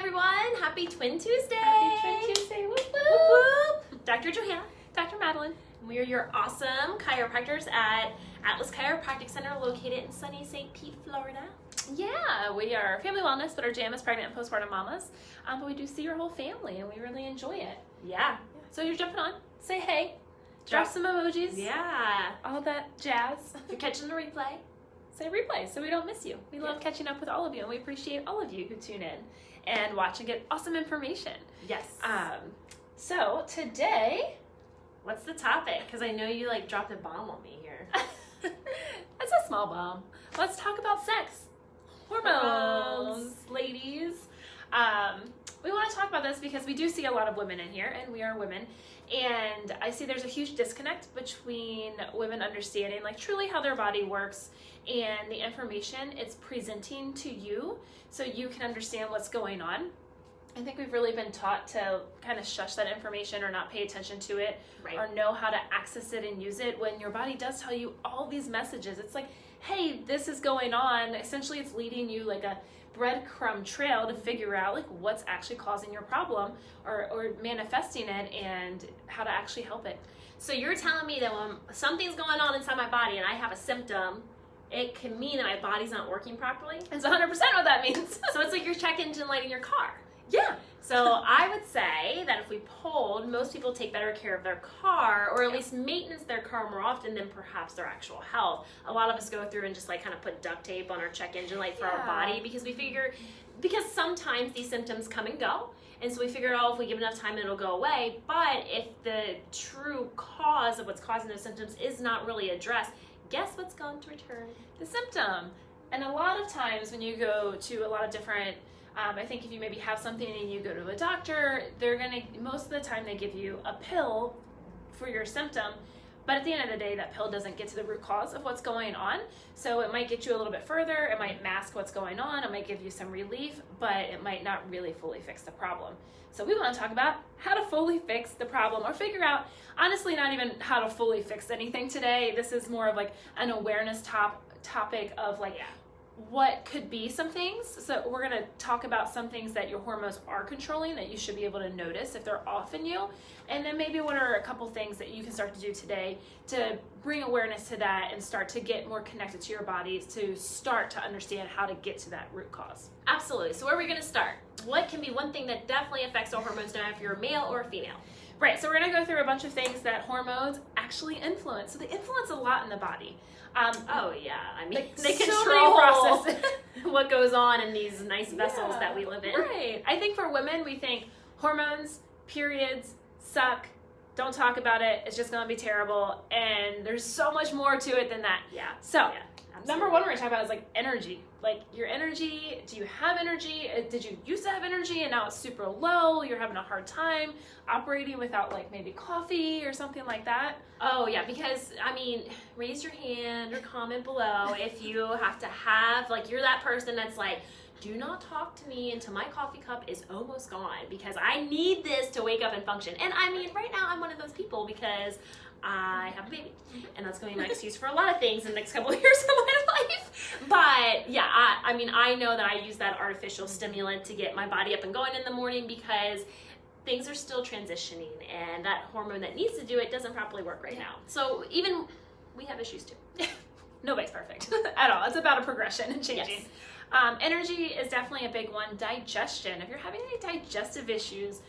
everyone. Happy Twin Tuesday. Happy Twin Tuesday. Whoop, whoop. Whoop, whoop. Dr. Johanna. Dr. Madeline. We are your awesome chiropractors at Atlas Chiropractic Center located in sunny St. Pete, Florida. Yeah, we are family wellness, but our jam is pregnant and postpartum mamas. But we do see your whole family, and we really enjoy it. Yeah. So you're jumping on. Say hey. Drop some emojis. Yeah. All that jazz. If you're catching the replay. Say replay so we don't miss you. We love catching up with all of you, and we appreciate all of you who tune in and watch and get awesome information. Yes. So today, what's the topic? Because I know you dropped a bomb on me here. that's a small bomb. Let's talk about sex. Hormones, ladies. We want to talk about this because we do see a lot of women in here, and we are women. And I see there's a huge disconnect between women understanding truly how their body works and the information it's presenting to you so you can understand what's going on. I think we've really been taught to kind of shush that information or not pay attention to it, right, or know how to access it and use it when your body does tell you all these messages. It's like, hey, this is going on. Essentially, it's leading you like a breadcrumb trail to figure out what's actually causing your problem or manifesting it and how to actually help it. So you're telling me that when something's going on inside my body and I have a symptom, it can mean that my body's not working properly? That's 100% what that means. So it's like your check engine light in your car. Yeah. So I would say that if we polled, most people take better care of their car, or at least maintenance their car more often than perhaps their actual health. A lot of us go through and just kind of put duct tape on our check engine light for our body because we figure, because sometimes these symptoms come and go. And so we figure, if we give enough time, it'll go away. But if the true cause of what's causing those symptoms is not really addressed, guess what's going to return? The symptom. And a lot of times when you go to a lot of different, I think if you maybe have something and you go to a doctor, most of the time they give you a pill for your symptom. But at the end of the day, that pill doesn't get to the root cause of what's going on. So it might get you a little bit further. It might mask what's going on. It might give you some relief, but it might not really fully fix the problem. So we want to talk about how to fully fix the problem, or figure out, honestly, not even how to fully fix anything today. This is more of an awareness topic of what could be some things. So we're going to talk about some things that your hormones are controlling that you should be able to notice if they're off in you. And then maybe what are a couple things that you can start to do today to bring awareness to that and start to get more connected to your body, to start to understand how to get to that root cause. Absolutely. So where are we going to start? What can be one thing that definitely affects our hormones, no matter if you're a male or a female? Right, so we're going to go through a bunch of things that hormones actually influence. So they influence a lot in the body. Oh yeah, I mean, they so control process what goes on in these nice vessels that we live in. Right. I think for women, we think hormones, periods, suck, don't talk about it, it's just going to be terrible, and there's so much more to it than that. Yeah. So, number one we're going to talk about is energy. Your energy, do you have energy? Did you used to have energy and now it's super low? You're having a hard time operating without maybe coffee or something like that? Oh yeah, because raise your hand or comment below if you have to have, you're that person that's do not talk to me until my coffee cup is almost gone because I need this to wake up and function. And right now I'm one of those people because I have a baby, and that's going to be my excuse for a lot of things in the next couple of years of my life. But yeah, I know that I use that artificial stimulant to get my body up and going in the morning because things are still transitioning, and that hormone that needs to do it doesn't properly work right now. So even we have issues too. Nobody's perfect at all. It's about a progression and changing. Yes. Energy is definitely a big one. Digestion. If you're having any digestive issues,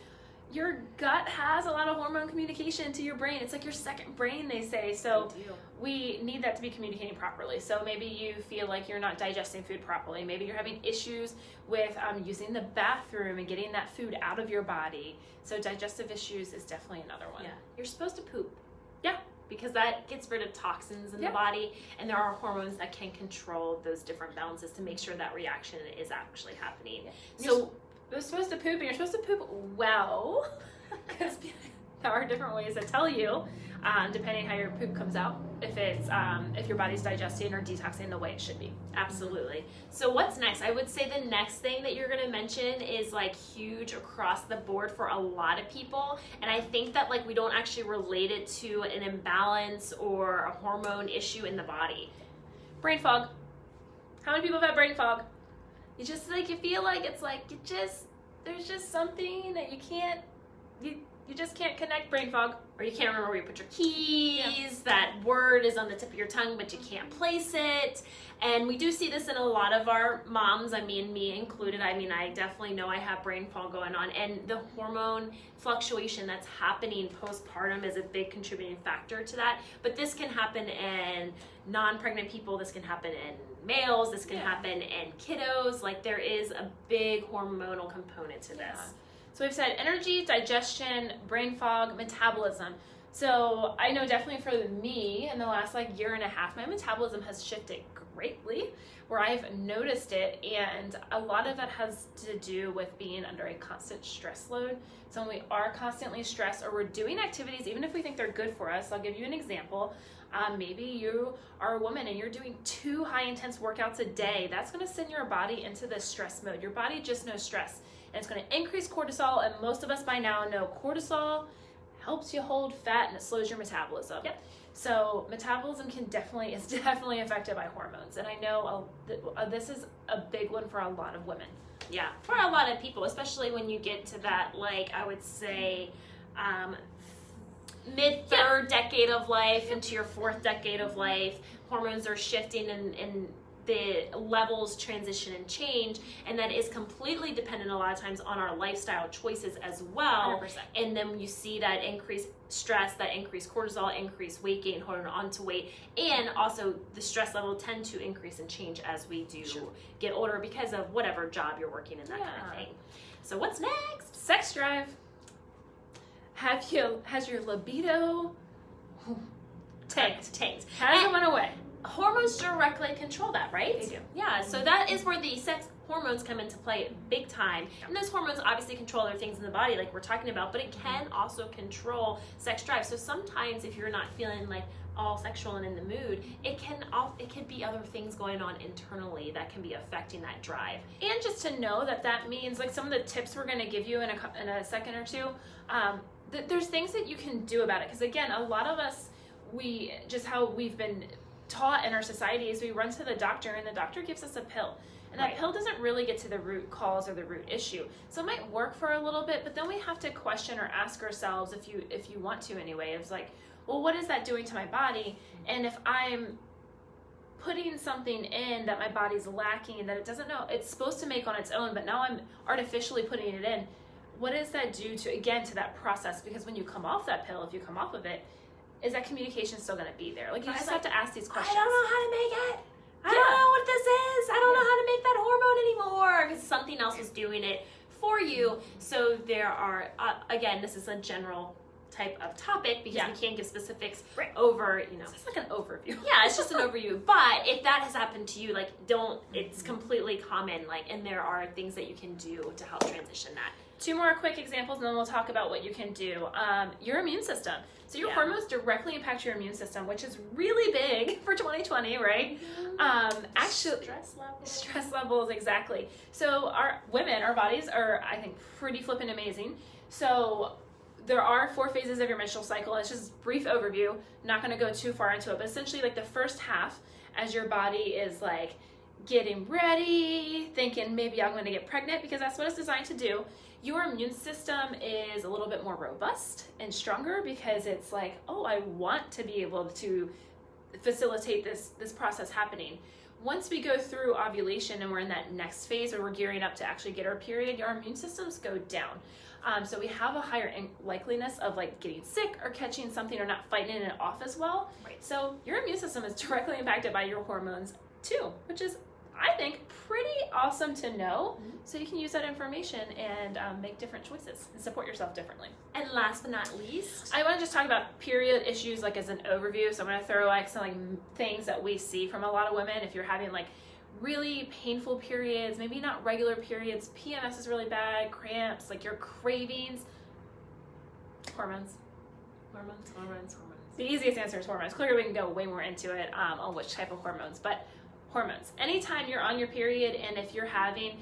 your gut has a lot of hormone communication to your brain. It's like your second brain, they say. So we need that to be communicating properly. So maybe you feel like you're not digesting food properly. Maybe you're having issues with using the bathroom and getting that food out of your body. So digestive issues is definitely another one. Yeah. You're supposed to poop. Yeah. Because that gets rid of toxins in the body, and there are hormones that can control those different balances to make sure that reaction is actually happening. Yeah. So you're supposed to poop, and you're supposed to poop well, because there are different ways that tell you, depending how your poop comes out, if your body's digesting or detoxing the way it should be. Absolutely. So what's next? I would say the next thing that you're going to mention is huge across the board for a lot of people, and I think that we don't actually relate it to an imbalance or a hormone issue in the body. Brain fog. How many people have had brain fog? You just you feel it's you just there's just something that you just can't connect. Brain fog. Or you can't remember where you put your keys. That word is on the tip of your tongue, but you can't place it. And we do see this in a lot of our moms, I mean, me included. I mean, I definitely know I have brain fog going on. And the hormone fluctuation that's happening postpartum is a big contributing factor to that. But this can happen in non-pregnant people. This can happen in males. This can happen in kiddos. Like, there is a big hormonal component to this. So we've said energy, digestion, brain fog, metabolism. So I know definitely for me in the last year and a half, my metabolism has shifted greatly, where I've noticed it, and a lot of that has to do with being under a constant stress load. So when we are constantly stressed, or we're doing activities, even if we think they're good for us, I'll give you an example. Maybe you are a woman and you're doing 2 high intense workouts a day. That's going to send your body into this stress mode. Your body just knows stress, and it's going to increase cortisol, and most of us by now know cortisol helps you hold fat and it slows your metabolism. Yep. So metabolism is definitely affected by hormones, and I know this is a big one for a lot of women. Yeah, for a lot of people, especially when you get to that, I would say, mid-3rd decade of life into your 4th decade of life. Hormones are shifting and the levels transition and change, and that is completely dependent a lot of times on our lifestyle choices as well. 100%. And then you see that increased stress, that increased cortisol, increased weight gain, holding on to weight, and also the stress level tend to increase and change as we do get older because of whatever job you're working in, that kind of thing. So what's next? Sex drive. Has your libido tanked? Has it went away? Hormones directly control that, right? They do. Yeah, so that is where the sex hormones come into play big time. And those hormones obviously control other things in the body like we're talking about, but it can also control sex drive. So sometimes if you're not feeling all sexual and in the mood, it could be other things going on internally that can be affecting that drive. And just to know that means some of the tips we're going to give you in a second or two, there's things that you can do about it. Because again, a lot of us, how we've been taught in our society is we run to the doctor, and the doctor gives us a pill, and that pill doesn't really get to the root cause or the root issue. So it might work for a little bit, but then we have to question or ask ourselves, if you want to anyway, it's well, what is that doing to my body? And if I'm putting something in that my body's lacking, that it doesn't know it's supposed to make on its own, but now I'm artificially putting it in, what does that do to that process? Because when you come off that pill, if you come off of it, is that communication still going to be there? You just have to ask these questions. I don't know how to make it. I don't know what this is. I don't know how to make that hormone anymore, because something else is doing it for you. So there are, again, this is a general type of topic, because we can't give specifics over, It's like an overview. Yeah, it's just an overview. But if that has happened to you, it's completely common, and there are things that you can do to help transition that. 2 more quick examples, and then we'll talk about what you can do. Your immune system. So your hormones directly impact your immune system, which is really big for 2020, right? Actually, stress levels, exactly. So our bodies are, I think, pretty flippin' amazing. So there are 4 phases of your menstrual cycle. It's just a brief overview. Not going to go too far into it, but essentially the first half, as your body is getting ready, thinking maybe I'm going to get pregnant, because that's what it's designed to do. Your immune system is a little bit more robust and stronger, because it's I want to be able to facilitate this process happening. Once we go through ovulation and we're in that next phase where we're gearing up to actually get our period, our immune systems go down. So we have a higher likeliness of getting sick or catching something or not fighting it off as well. Right. So your immune system is directly impacted by your hormones too, which is, I think, pretty awesome to know. So you can use that information and make different choices and support yourself differently. And last but not least, I want to just talk about period issues as an overview. So I'm going to throw some things that we see from a lot of women. If you're having really painful periods, maybe not regular periods, PMS is really bad, cramps, your cravings, hormones. The easiest answer is hormones. Clearly we can go way more into it on which type of hormones, but hormones. Anytime you're on your period, and if you're having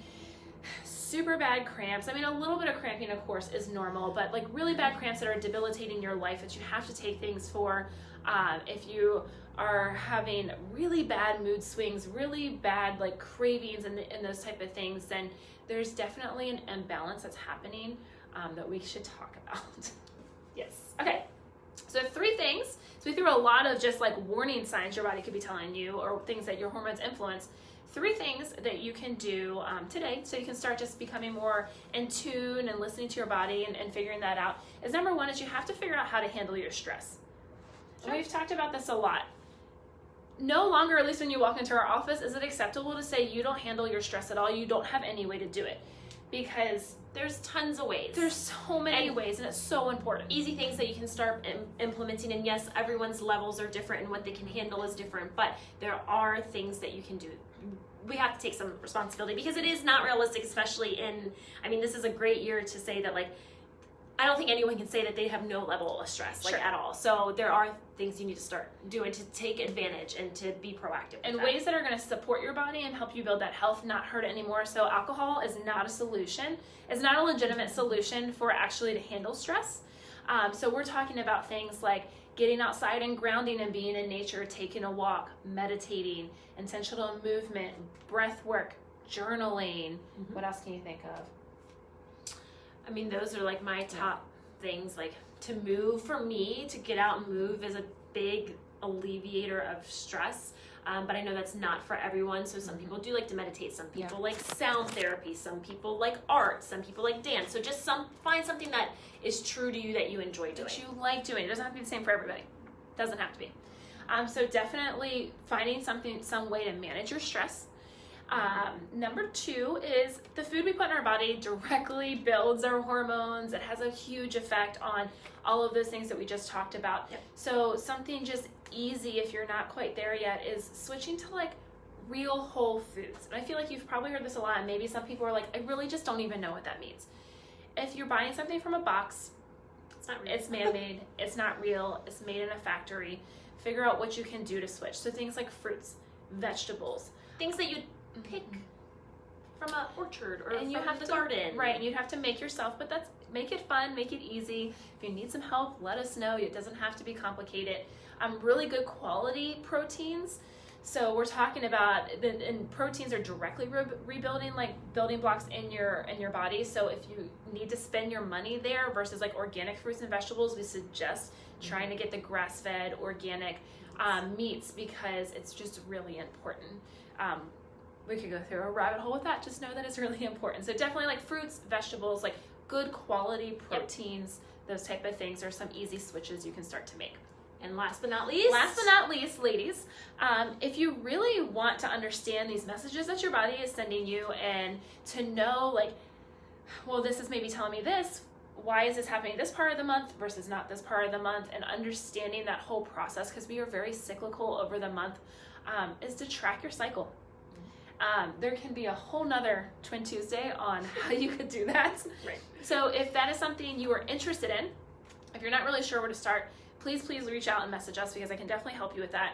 super bad cramps. I mean, a little bit of cramping, of course, is normal, but like really bad cramps that are debilitating your life that you have to take things for. If you are having really bad mood swings, really bad like cravings and those type of things, then there's definitely an imbalance that's happening that we should talk about. Yes. Okay. So 3 things. So we threw a lot of just like warning signs your body could be telling you, or things that your hormones influence. 3 things that you can do today so you can start just becoming more in tune and listening to your body and figuring that out is number 1 is you have to figure out how to handle your stress. Sure. And we've talked about this a lot. No longer, at least when you walk into our office, is it acceptable to say you don't handle your stress at all, you don't have any way to do it. Because there's tons of ways. There's so many ways, and it's so important. Easy things that you can start implementing, and yes, everyone's levels are different and what they can handle is different, but there are things that you can do. We have to take some responsibility because it is not realistic, especially this is a great year to say that, like, I don't think anyone can say that they have no level of stress, like, at all. So there are things you need to start doing to take advantage and to be proactive. And ways that are going to support your body and help you build that health, not hurt it anymore. So alcohol is not a solution. It's not a legitimate solution for actually to handle stress. So we're talking about things like getting outside and grounding and being in nature, taking a walk, meditating, intentional movement, breath work, journaling. Mm-hmm. What else can you think of? I mean, those are like my top things. Like, to move, for me, to get out and move is a big alleviator of stress. But I know that's not for everyone. So some people do like to meditate. Some people like sound therapy. Some people like art. Some people like dance. So just find something that is true to you that you enjoy doing. That you like doing. It doesn't have to be the same for everybody. Doesn't have to be. So definitely finding some way to manage your stress. Number 2 is the food we put in our body directly builds our hormones. It has a huge effect on all of those things that we just talked about. Yep. So something just easy, if you're not quite there yet, is switching to like real whole foods. And I feel like you've probably heard this a lot, and maybe some people are like, I really just don't even know what that means. If you're buying something from a box, it's not real. It's man-made, it's not real, it's made in a factory. Figure out what you can do to switch. So things like fruits, vegetables, things that you pick from an orchard or and you have the to, garden. Right, and you have to make yourself, but make it fun, make it easy. If you need some help, let us know. It doesn't have to be complicated. Really good quality proteins. So we're talking about, and proteins are directly rebuilding, like building blocks in your body. So if you need to spend your money there versus like organic fruits and vegetables, we suggest trying to get the grass-fed organic meats because it's just really important. We could go through a rabbit hole with that. Just know that it's really important. So definitely like fruits, vegetables, like good quality proteins, those type of things are some easy switches you can start to make. And last but not least, ladies, if you really want to understand these messages that your body is sending you and to know like, well, this is maybe telling me this, why is this happening this part of the month versus not this part of the month, and understanding that whole process, because we are very cyclical over the month, is to track your cycle. There can be a whole nother Twin Tuesday on how you could do that. Right. So if that is something you are interested in, if you're not really sure where to start, please reach out and message us because I can definitely help you with that.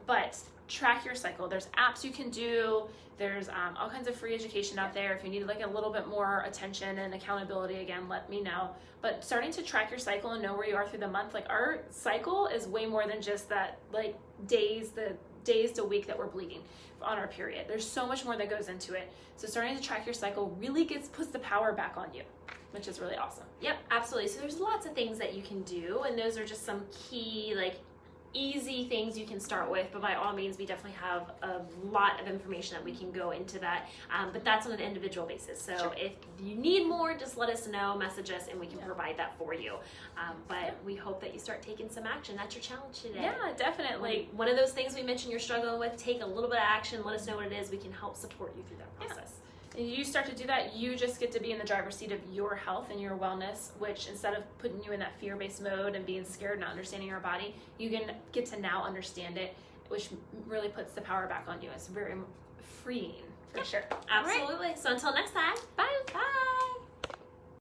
But track your cycle. There's apps you can do. There's all kinds of free education out there. If you need like a little bit more attention and accountability, again, let me know. But starting to track your cycle and know where you are through the month, like our cycle is way more than just that, like the days to week that we're bleeding on our period. There's so much more that goes into it. So starting to track your cycle really puts the power back on you, which is really awesome. Yep, absolutely. So there's lots of things that you can do, and those are just some key, like, easy things you can start with, but by all means we definitely have a lot of information that we can go into that, but that's on an individual basis. So if you need more, just let us know, message us, and we can provide that for you. But we hope that you start taking some action. That's your challenge today. Yeah, definitely. One of those things we mentioned you're struggling with, take a little bit of action, let us know what it is. We can help support you through that process. And you start to do that, you just get to be in the driver's seat of your health and your wellness, which instead of putting you in that fear-based mode and being scared, not understanding your body, you can get to now understand it, which really puts the power back on you. It's very freeing, for sure. Absolutely. Right. So until next time, bye. Bye.